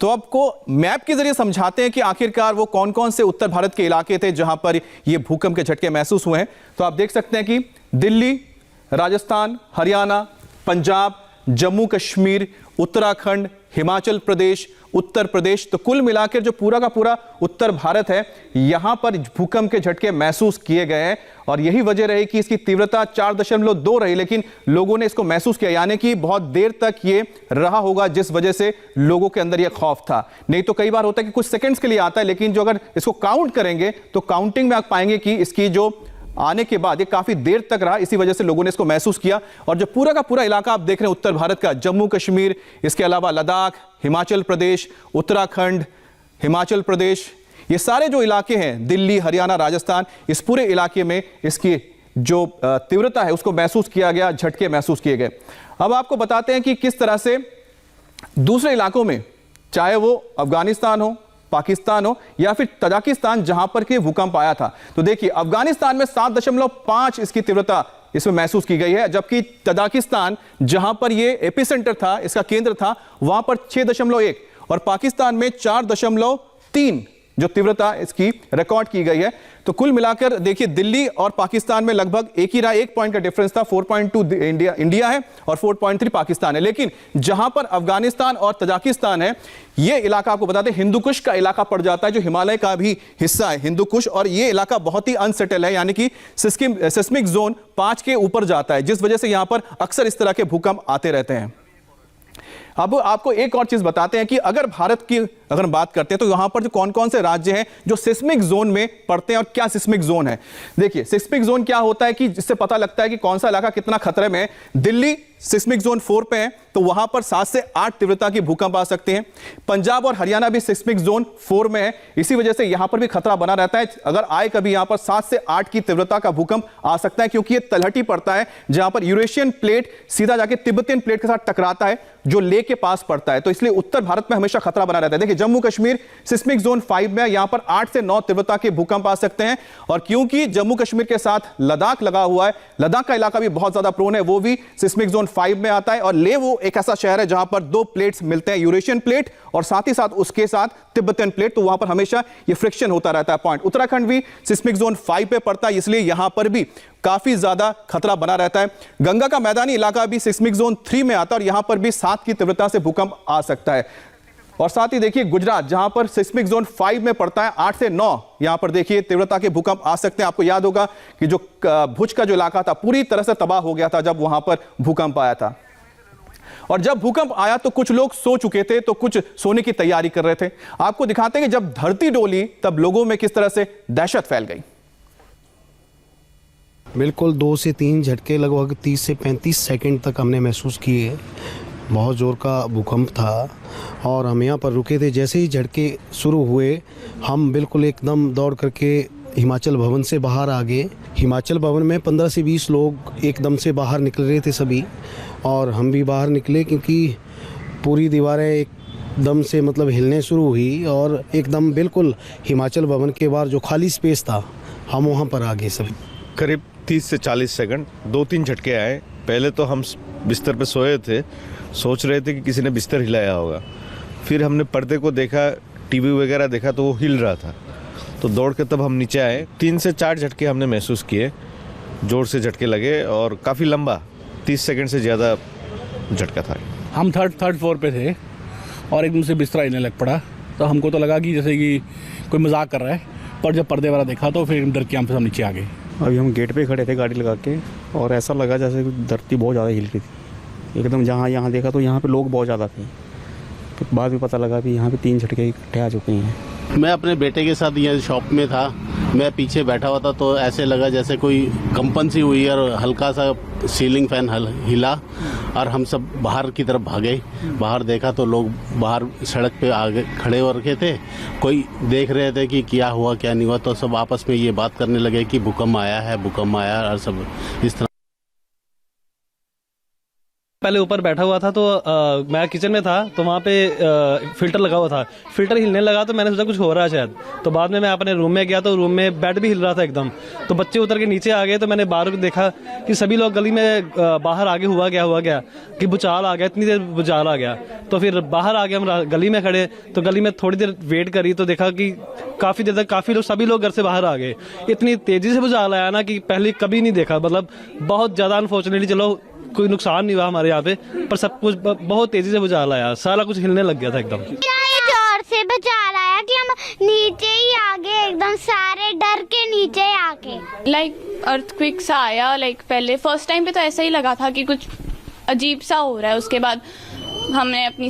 तो आपको मैप के जरिए समझाते हैं कि आखिरकार वो कौन कौन से उत्तर भारत के इलाके थे जहां पर ये भूकंप के झटके महसूस हुए हैं। तो आप देख सकते हैं कि दिल्ली, राजस्थान, हरियाणा, पंजाब, जम्मू कश्मीर, उत्तराखंड, हिमाचल प्रदेश, उत्तर प्रदेश, तो कुल मिलाकर जो पूरा का पूरा उत्तर भारत है यहां पर भूकंप के झटके महसूस किए गए हैं। और यही वजह रही कि इसकी तीव्रता 4.2 रही, लेकिन लोगों ने इसको महसूस किया, यानी कि बहुत देर तक ये रहा होगा, जिस वजह से लोगों के अंदर ये खौफ था। नहीं तो कई बार होता है कि कुछ सेकंड्स के लिए आता है, लेकिन जो अगर इसको काउंट करेंगे तो काउंटिंग में आप पाएंगे कि इसकी जो आने के बाद ये काफी देर तक रहा, इसी वजह से लोगों ने इसको महसूस किया। और जो पूरा का पूरा इलाका आप देख रहे हैं उत्तर भारत का, जम्मू कश्मीर, इसके अलावा लद्दाख, हिमाचल प्रदेश, उत्तराखंड, हिमाचल प्रदेश, ये सारे जो इलाके हैं, दिल्ली, हरियाणा, राजस्थान, इस पूरे इलाके में इसकी जो तीव्रता है उसको महसूस किया गया, झटके महसूस किए गए। अब आपको बताते हैं कि किस तरह से दूसरे इलाकों में, चाहे वो अफगानिस्तान हो, पाकिस्तान हो या फिर तजाकिस्तान, जहां पर के भूकंप आया था, तो देखिए अफगानिस्तान में 7.5 इसकी तीव्रता इसमें महसूस की गई है, जबकि तजाकिस्तान जहां पर ये एपिसेंटर था, इसका केंद्र था, वहां पर 6.1 और पाकिस्तान में 4.3 जो तीव्रता इसकी रिकॉर्ड की गई है। तो कुल मिलाकर देखिए दिल्ली और पाकिस्तान में लगभग एक ही रहा, 1 पॉइंट का डिफरेंस था। 4.2 इंडिया है और 4.3 पाकिस्तान है। लेकिन जहां पर अफगानिस्तान और तजाकिस्तान है, यह इलाका आपको बताते हैं हिंदू कुश का इलाका पड़ जाता है, जो हिमालय का भी हिस्सा है हिंदू कुश, और यह इलाका बहुत ही अनसेटल है, यानी कि सिस्मिक जोन 5 के ऊपर जाता है, जिस वजह से यहां पर अक्सर इस तरह के भूकंप आते रहते हैं। अब आपको एक और चीज बताते हैं कि अगर भारत की अगर बात करते हैं तो यहां पर जो कौन कौन से राज्य हैं जो सिस्मिक जोन में पड़ते हैं और क्या सिस्मिक जोन है। देखिए सिस्मिक जोन क्या होता है कि जिससे पता लगता है कि कौन सा इलाका कितना खतरे में है। दिल्ली सिस्मिक जोन 4 पे है, तो वहां पर 7 से 8 तीव्रता की भूकंप आ सकते हैं। पंजाब और हरियाणा भी सिस्मिक जोन 4 में है, इसी वजह से यहां पर भी खतरा बना रहता है। अगर आए कभी यहां पर 7 से 8 की तीव्रता का भूकंप आ सकता है, क्योंकि यह तलहटी पड़ता है जहां पर यूरेशियन प्लेट सीधा जाके तिब्बतियन प्लेट के साथ टकराता है, जो लेह के पास पड़ता है, तो इसलिए उत्तर भारत में हमेशा खतरा बना रहता है। देखिए जम्मू कश्मीर सिस्मिक जोन 5 में, यहां पर 8 से 9 तीव्रता के भूकंप आ सकते हैं। और क्योंकि जम्मू कश्मीर के साथ लद्दाख लगा हुआ है, लद्दाख का इलाका भी बहुत ज्यादा प्रोन है, वो भी सिस्मिक जोन 5 में आता है। और लेह वो एक ऐसा शहर है जहां पर 2 प्लेट्स मिलते हैं, यूरेशियन प्लेट और साथ ही साथ उसके साथ तिब्बतियन प्लेट, तो वहां पर हमेशा ये फ्रिक्शन होता रहता है पॉइंट। उत्तराखंड भी सिस्मिक जोन 5 पे पड़ता है, इसलिए यहां पर भी काफी ज्यादा खतरा बना रहता है। गंगा का मैदानी इलाका भी सिस्मिक जोन 3 में आता है और यहां पर भी 7 की तीव्रता से भूकंप आ सकता है। और साथ ही देखिए गुजरात जहां पर सिस्मिक जोन 5 में पड़ता है, 8 से 9 यहां पर देखिए तीव्रता के भूकंप आ सकते हैं। आपको याद होगा कि जो भुज का जो इलाका था पूरी तरह से तबाह हो गया था जब वहां पर भूकंप आया था। और जब भूकंप आया तो कुछ लोग सो चुके थे, तो कुछ सोने की तैयारी कर रहे थे। आपको दिखाते हैं कि जब धरती डोली तब लोगों में किस तरह से दहशत फैल गई। बिल्कुल 2 से 3 झटके लगभग 30 से 35 सेकंड तक हमने महसूस किए। बहुत ज़ोर का भूकंप था और हम यहाँ पर रुके थे। जैसे ही झटके शुरू हुए हम बिल्कुल एकदम दौड़ करके हिमाचल भवन से बाहर आ गए। हिमाचल भवन में 15 से 20 लोग एकदम से बाहर निकल रहे थे सभी, और हम भी बाहर निकले क्योंकि पूरी दीवारें एकदम से मतलब हिलने शुरू हुई और एकदम बिल्कुल हिमाचल भवन के बाहर जो खाली स्पेस था हम वहाँ पर आ गए सभी। करीब 30 से 40 सेकंड 2-3 झटके आए। पहले तो हम बिस्तर पे सोए थे, सोच रहे थे कि किसी ने बिस्तर हिलाया होगा। फिर हमने पर्दे को देखा, टीवी वगैरह देखा तो वो हिल रहा था, तो दौड़ के तब हम नीचे आए। 3 से 4 झटके हमने महसूस किए, ज़ोर से झटके लगे और काफ़ी लंबा 30 सेकंड से ज़्यादा झटका था। हम थर्ड फ्लोर पे थे और एकदम से बिस्तरा हिलने लग पड़ा, तो हमको तो लगा कि जैसे कि कोई मजाक कर रहा है, पर जब पर्दे वाला देखा तो फिर डर के हम नीचे आ गए। अभी हम गेट पे खड़े थे गाड़ी लगा के, और ऐसा लगा जैसे धरती बहुत ज़्यादा हिल रही थी एकदम। जहाँ यहाँ देखा तो यहाँ पे लोग बहुत ज़्यादा थे, तो बाद में पता लगा कि यहाँ पे 3 झटके इकट्ठे आ चुके हैं। मैं अपने बेटे के साथ यहाँ शॉप में था, मैं पीछे बैठा हुआ था, तो ऐसे लगा जैसे कोई कंपन सी हुई और हल्का सा सीलिंग फैन हिला और हम सब बाहर की तरफ भागे। बाहर देखा तो लोग बाहर सड़क पे आगे खड़े हो रखे थे, कोई देख रहे थे कि क्या हुआ क्या नहीं हुआ, तो सब आपस में ये बात करने लगे कि भूकंप आया है, भूकंप आया, और सब इस तरह। पहले ऊपर बैठा हुआ था, तो मैं किचन में था, तो वहाँ पे फिल्टर लगा हुआ था, फिल्टर हिलने लगा तो मैंने सोचा कुछ हो रहा है शायद। तो बाद में मैं अपने रूम में गया तो रूम में बेड भी हिल रहा था एकदम, तो बच्चे उतर के नीचे आ गए। तो मैंने बाहर देखा कि सभी लोग गली में बाहर आगे हुआ गया कि भूचाल आ गया, इतनी देर भूचाल आ गया। तो फिर बाहर आ गए हम, गली में खड़े, तो गली में थोड़ी देर वेट करी तो देखा कि काफ़ी देर तक काफ़ी लोग, सभी लोग घर से बाहर आ गए। इतनी तेज़ी से भूचाल आया ना कि पहले कभी नहीं देखा, मतलब बहुत ज़्यादा। अनफॉर्चुनेटली चलो कोई नुकसान नहीं हुआ हमारे यहाँ पे, पर सब कुछ बहुत तेज़ी से भूचाल आया, सारा कुछ हिलने लग गया था एकदम। जोर से भूचाल आया कि हम नीचे ही आ गए, एकदम सारे डर के नीचे आके। लाइक अर्थक्वेक सा आया, लाइक पहले फर्स्ट टाइम पे तो ऐसा ही लगा था कि कुछ अजीब सा हो रहा है। उसके बाद हमने अपनी